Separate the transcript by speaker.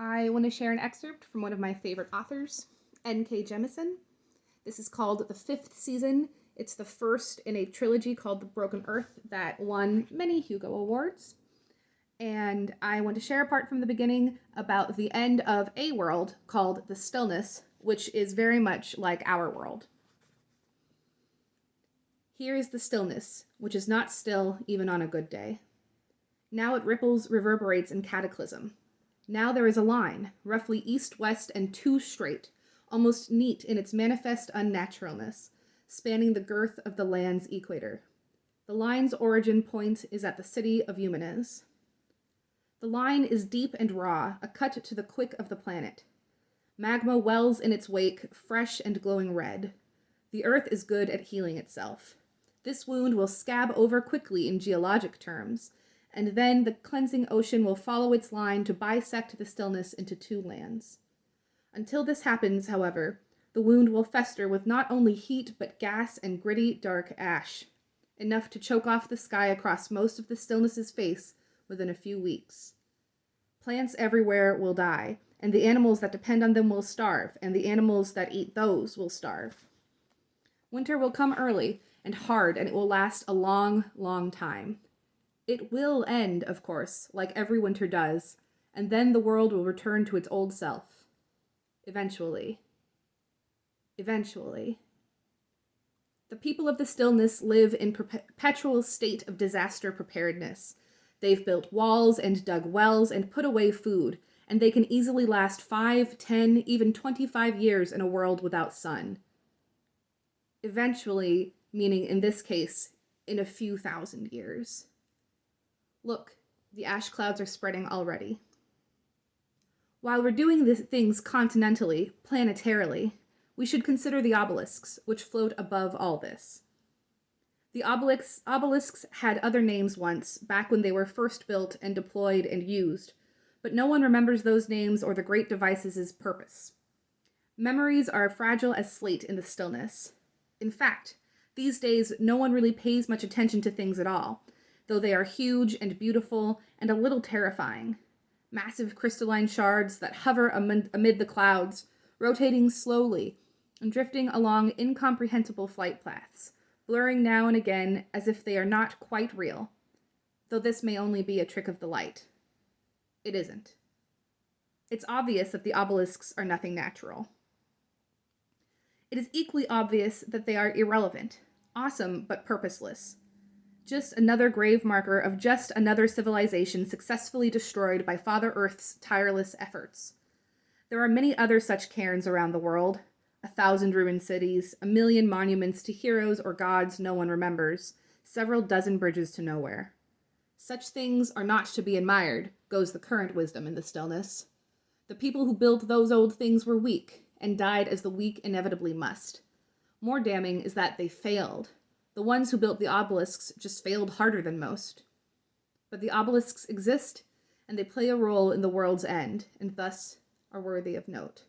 Speaker 1: I want to share an excerpt from one of my favorite authors, N.K. Jemisin. This is called The Fifth Season. It's the first in a trilogy called The Broken Earth that won many Hugo Awards. And I want to share a part from the beginning about the end of a world called The Stillness, which is very much like our world. Here is the stillness, which is not still even on a good day. Now it ripples, reverberates in cataclysm. Now there is a line, roughly east-west and too straight, almost neat in its manifest unnaturalness, spanning the girth of the land's equator. The line's origin point is at the city of Eumenes. The line is deep and raw, a cut to the quick of the planet. Magma wells in its wake, fresh and glowing red. The earth is good at healing itself. This wound will scab over quickly in geologic terms, and then the cleansing ocean will follow its line to bisect the stillness into two lands. Until this happens, however, the wound will fester with not only heat but gas and gritty, dark ash, enough to choke off the sky across most of the stillness's face within a few weeks. Plants everywhere will die, and the animals that depend on them will starve, and the animals that eat those will starve. Winter will come early and hard, and it will last a long, long time. It will end, of course, like every winter does, and then the world will return to its old self. Eventually. Eventually. The people of the stillness live in perpetual state of disaster preparedness. They've built walls and dug wells and put away food, and they can easily last 5, 10, even 25 years in a world without sun. Eventually, meaning in this case, in a few thousand years. Look, the ash clouds are spreading already. While we're doing these things continentally, planetarily, we should consider the obelisks, which float above all this. The obelisks had other names once, back when they were first built and deployed and used, but no one remembers those names or the great devices' purpose. Memories are fragile as slate in the stillness. In fact, these days no one really pays much attention to things at all, though they are huge and beautiful and a little terrifying. Massive crystalline shards that hover amid the clouds, rotating slowly and drifting along incomprehensible flight paths, blurring now and again as if they are not quite real, though this may only be a trick of the light. It isn't. It's obvious that the obelisks are nothing natural. It is equally obvious that they are irrelevant, awesome but purposeless. Just another grave marker of just another civilization successfully destroyed by Father Earth's tireless efforts. There are many other such cairns around the world, 1,000 ruined cities, 1,000,000 monuments to heroes or gods no one remembers, several dozen bridges to nowhere. Such things are not to be admired, goes the current wisdom in the stillness. The people who built those old things were weak, and died as the weak inevitably must. More damning is that they failed. The ones who built the obelisks just failed harder than most. But the obelisks exist, and they play a role in the world's end, and thus are worthy of note.